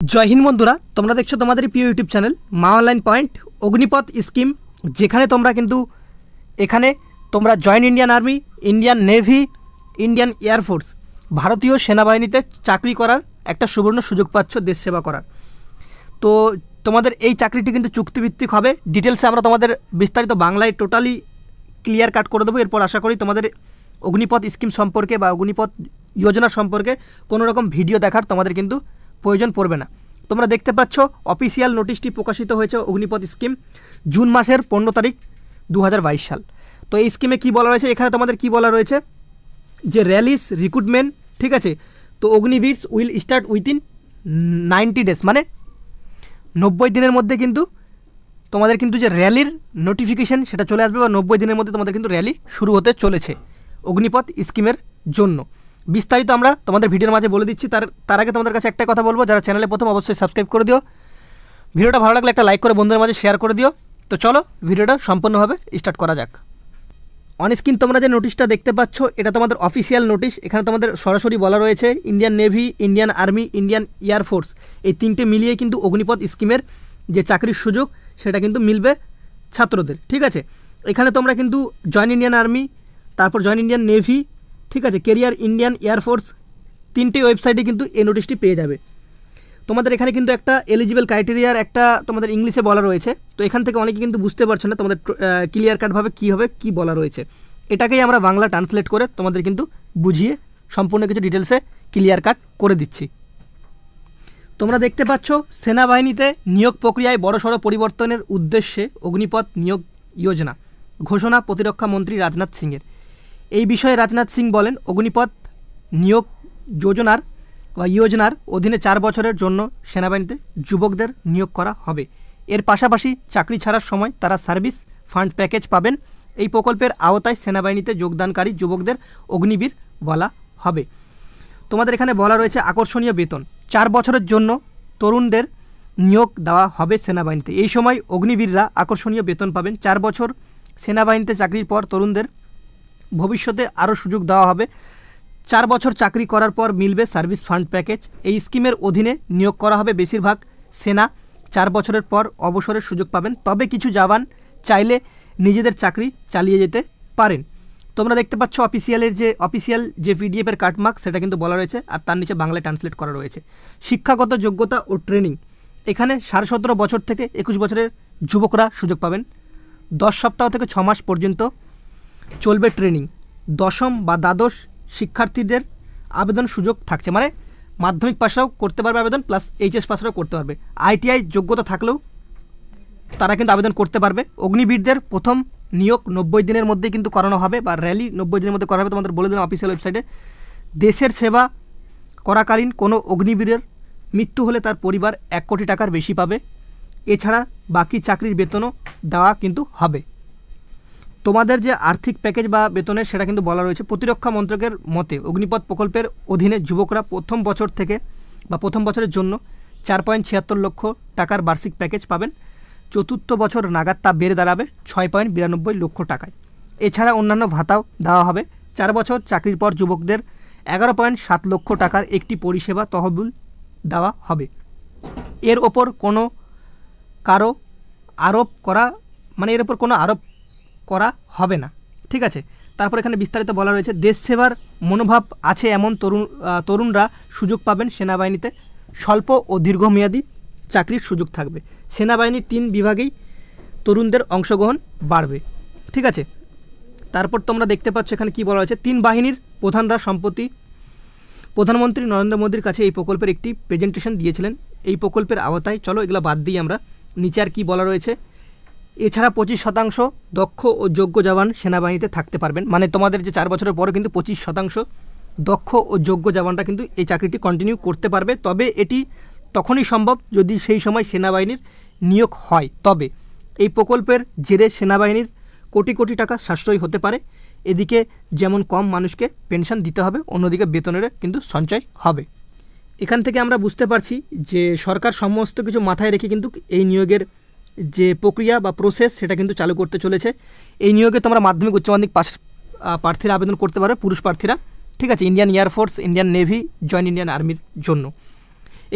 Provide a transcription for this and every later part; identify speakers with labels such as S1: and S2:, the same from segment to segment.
S1: জয় হিন্দ বন্ধুরা, তোমরা দেখছো তোমাদের প্রিয় ইউটিউব চ্যানেল মা অনলাইন পয়েন্ট অগ্নিপথ স্কিম, যেখানে তোমরা কিন্তু এখানে তোমরা joint Indian army, Indian navy, Indian air force, ভারতীয় সেনাবাহিনীতে চাকরি করার একটা সুবর্ণ সুযোগ পাচ্ছ দেশ সেবা করার। তো তোমাদের এই চাকরিটি কিন্তু চুক্তিভিত্তিক হবে। ডিটেলসে আমরা তোমাদের বিস্তারিত বাংলায় টোটালি ক্লিয়ার কাট করে দেবো। এরপর আশা করি তোমাদের অগ্নিপথ স্কিম সম্পর্কে বা অগ্নিপথ যোজনা সম্পর্কে কোনো রকম ভিডিও দেখার তোমাদের কিন্তু প্রয়োজন পড়বে না। তোমরা দেখতে পাচ্ছ অফিসিয়াল নোটিশটি প্রকাশিত হয়েছে অগ্নিপথ স্কিম জুন মাসের 15 তারিখ 2022 সাল। তো এই স্কিমে কী বলা রয়েছে, এখানে তোমাদের কি বলা রয়েছে যে র্যালিস রিক্রুটমেন্ট, ঠিক আছে। তো অগ্নিবীরস উইল স্টার্ট উইথিন 90 ডেজ, মানে 90 দিনের মধ্যে কিন্তু তোমাদের কিন্তু যে র্যালির নোটিফিকেশন সেটা চলে আসবে, বা 90 দিনের মধ্যে তোমাদের কিন্তু র্যালি শুরু হতে চলেছে অগ্নিপথ স্কিমের জন্য। বিস্তারিত আমরা তোমাদের ভিডিওর মাঝে বলে দিচ্ছি। তার আগে তোমাদের কাছে একটা কথা বলবো, যারা চ্যানেলে প্রথম অবশ্যই সাবস্ক্রাইব করে দিও, ভিডিওটা ভালো লাগলে একটা লাইক করে বন্ধুদের মাঝে শেয়ার করে দিও। তো চলো ভিডিওটা সম্পূর্ণভাবে স্টার্ট করা যাক। অন স্ক্রিন তোমরা যে নোটিশটা দেখতে পাচ্ছ এটা তোমাদের অফিসিয়াল নোটিশ। এখানে তোমাদের সরাসরি বলা রয়েছে Indian navy, Indian army, Indian air force এই তিনটে মিলিয়ে কিন্তু অগ্নিপথ স্কিমের যে চাকরির সুযোগ সেটা কিন্তু মিলবে ছাত্রদের, ঠিক আছে। এখানে তোমরা কিন্তু জয়েন্ট ইন্ডিয়ান আর্মি, তারপর জয়েন্ট ইন্ডিয়ান নেভি, ঠিক আছে, কেরিয়ার ইন্ডিয়ান এয়ারফোর্স, তিনটে ওয়েবসাইটে কিন্তু এই নোটিশটি পেয়ে যাবে। তোমাদের এখানে কিন্তু একটা এলিজিবল ক্রাইটেরিয়ার একটা তোমাদের ইংলিশে বলা রয়েছে। তো এখান থেকে অনেকে কিন্তু বুঝতে পারছো না তোমাদের ক্লিয়ার কাটভাবে কী হবে, কী বলা রয়েছে। এটাকেই আমরা বাংলা ট্রান্সলেট করে তোমাদের কিন্তু বুঝিয়ে সম্পূর্ণ কিছু ডিটেলসে ক্লিয়ার কাট করে দিচ্ছি। তোমরা দেখতে পাচ্ছ সেনাবাহিনীতে নিয়োগ প্রক্রিয়ায় বড়সড় পরিবর্তনের উদ্দেশ্যে অগ্নিপথ নিয়োগ যোজনা ঘোষণা প্রতিরক্ষা মন্ত্রী রাজনাথ সিংয়ের। এই বিষয়ে রাজনাথ সিং বলেন, অগ্নিপথ নিয়োগ যোজনার অধীনে 4 বছরের জন্য সেনাবাহিনীতে যুবকদের নিয়োগ করা হবে। এর পাশাপাশি চাকরি ছাড়ার সময় তারা সার্ভিস ফান্ড প্যাকেজ পাবেন। এই প্রকল্পের আওতায় সেনাবাহিনীতে যোগদানকারী যুবকদের অগ্নিবীর বলা হবে। তোমাদের এখানে বলা রয়েছে আকর্ষণীয় বেতন, 4 বছরের জন্য তরুণদের নিয়োগ দেওয়া হবে সেনাবাহিনীতে। এই সময় অগ্নিবীররা আকর্ষণীয় বেতন পাবেন। 4 বছর সেনাবাহিনীতে চাকরির পর তরুণদের ভবিষ্যতে আরও সুযোগ দেওয়া হবে। 4 বছর চাকরি করার পর মিলবে সার্ভিস ফান্ড প্যাকেজ। এই স্কিমের অধীনে নিয়োগ করা হবে বেশিরভাগ সেনা 4 বছরের পর অবসরের সুযোগ পাবেন, তবে কিছু জওয়ান চাইলে নিজেদের চাকরি চালিয়ে যেতে পারেন। তোমরা দেখতে পাচ্ছ অফিসিয়াল যে পিডিএফের কাটমার্ক সেটা কিন্তু বলা রয়েছে, আর তার নিচে বাংলায় ট্রান্সলেট করা রয়েছে। শিক্ষাগত যোগ্যতা ও ট্রেনিং, এখানে 17.5 বছর থেকে 21 বছরের যুবকরা সুযোগ পাবেন। 10 সপ্তাহ থেকে 6 মাস পর্যন্ত চলবে ট্রেনিং। 10ম বা দ্বাদশ শিক্ষার্থীদের আবেদন সুযোগ থাকছে, মানে মাধ্যমিক পাশরাও করতে পারবে আবেদন, প্লাস এইচএস পাশরাও করতে পারবে। আইটিআই যোগ্যতা থাকলেও তারা কিন্তু আবেদন করতে পারবে। অগ্নিবীরদের প্রথম নিয়োগ 90 দিনের মধ্যেই কিন্তু করানো হবে, বা র্যালি 90 দিনের মধ্যে করা হবে। তোমাদের বলে দিলাম অফিসিয়াল ওয়েবসাইটে। দেশের সেবা করাকালীন কোনো অগ্নিবীরের মৃত্যু হলে তার পরিবার 1 কোটি টাকার বেশি পাবে। এছাড়া বাকি চাকরির বেতনও দেওয়া কিন্তু হবে। তোমাদের যে আর্থিক প্যাকেজ বা বেতনের সেটা কিন্তু বলা রয়েছে। প্রতিরক্ষা মন্ত্রকের মতে অগ্নিপথ প্রকল্পের অধীনে যুবকরা প্রথম বছর থেকে বা প্রথম বছরের জন্য 4.76 লক্ষ টাকার বার্ষিক প্যাকেজ পাবেন। চতুর্থ বছর নাগাদ তা বেড়ে দাঁড়াবে 6.92 লক্ষ টাকায়। এছাড়া অন্যান্য ভাতাও দেওয়া হবে। 4 বছর চাকরির পর যুবকদের 11.7 লক্ষ টাকার একটি পরিষেবা তহবিল দেওয়া হবে। এর ওপর কোনো আরোপ করা হবে না, ঠিক আছে। তারপর এখানে বিস্তারিত বলা রয়েছে, দেশ সেবার মনোভাব আছে এমন তরুণরা সুযোগ পাবেন সেনাবাহিনীতে। স্বল্প ও দীর্ঘমেয়াদী চাকরির সুযোগ থাকবে। সেনাবাহিনীর 3 বিভাগেই তরুণদের অংশগ্রহণ বাড়বে, ঠিক আছে। তারপর তোমরা দেখতে পাচ্ছ এখানে কি বলা হয়েছে, 3 বাহিনীর প্রধানরা সম্প্রতি প্রধানমন্ত্রী নরেন্দ্র মোদীর কাছে এই প্রকল্পের একটি প্রেজেন্টেশন দিয়েছিলেন। এই প্রকল্পের আওতায়, চলো এগুলো বাদ দিই আমরা, নিচে আর কি বলা রয়েছে, এছাড়া 25% দক্ষ ও যোগ্য জওয়ান সেনাবাহিনীতে থাকতে পারবেন। মানে তোমাদের যে 4 বছরের পরে কিন্তু 25% দক্ষ ও যোগ্য জওয়ানরা কিন্তু এই চাকরিটি কন্টিনিউ করতে পারবে। তবে এটি তখনই সম্ভব যদি সেই সময় সেনাবাহিনীর নিয়োগ হয়। তবে এই প্রকল্পের জেরে সেনাবাহিনীর কোটি কোটি টাকা সাশ্রয় হতে পারে। এদিকে যেমন কম মানুষকে পেনশন দিতে হবে, অন্যদিকে বেতনের কিন্তু সঞ্চয় হবে। এখান থেকে আমরা বুঝতে পারছি যে সরকার সমস্ত কিছু মাথায় রেখে কিন্তু এই নিয়োগের যে প্রক্রিয়া বা প্রসেস সেটা কিন্তু চালু করতে চলেছে। এই নিয়োগে তোমরা মাধ্যমিক উচ্চ মাধ্যমিক পাশ প্রার্থীরা আবেদন করতে পারে, পুরুষ প্রার্থীরা, ঠিক আছে, Indian air force, Indian navy, joint Indian আর্মির জন্য।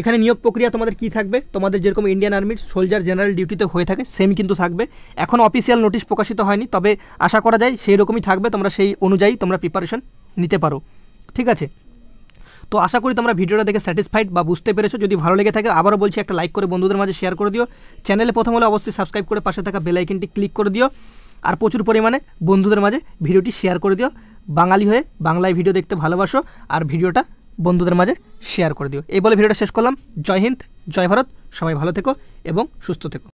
S1: এখানে নিয়োগ প্রক্রিয়া তোমাদের কি থাকবে, তোমাদের যেরকম ইন্ডিয়ান আর্মির সোলজার জেনারেল ডিউটিতে হয়ে থাকে সেম কিন্তু থাকবে। এখন অফিসিয়াল নোটিশ প্রকাশিত হয়নি, তবে আশা করা যায় সেই রকমই থাকবে, তোমরা সেই অনুযায়ী তোমরা প্রিপারেশন নিতে পারো। ঠিক আছে, তো আশা করি তোমরা ভিডিওটা দেখে স্যাটিসফাইড বা বুঝতে পেরেছো। যদি ভালো লেগে থাকে আবারও বলছি একটা লাইক করে বন্ধুদের মাঝে শেয়ার করে দিও। চ্যানেলে প্রথম হলে অবশ্যই সাবস্ক্রাইব করে পাশে থাকা বেল আইকনটি ক্লিক করে দিও, আর প্রচুর পরিমাণে বন্ধুদের মাঝে ভিডিওটি শেয়ার করে দিও। বাঙালি হয়ে বাংলায় ভিডিও দেখতে ভালোবাসো, আর ভিডিওটা বন্ধুদের মাঝে শেয়ার করে দিও। এই বলে ভিডিওটা শেষ করলাম। জয় হিন্দ, জয় ভারত, সবাই ভালো থেকো এবং সুস্থ থেকো।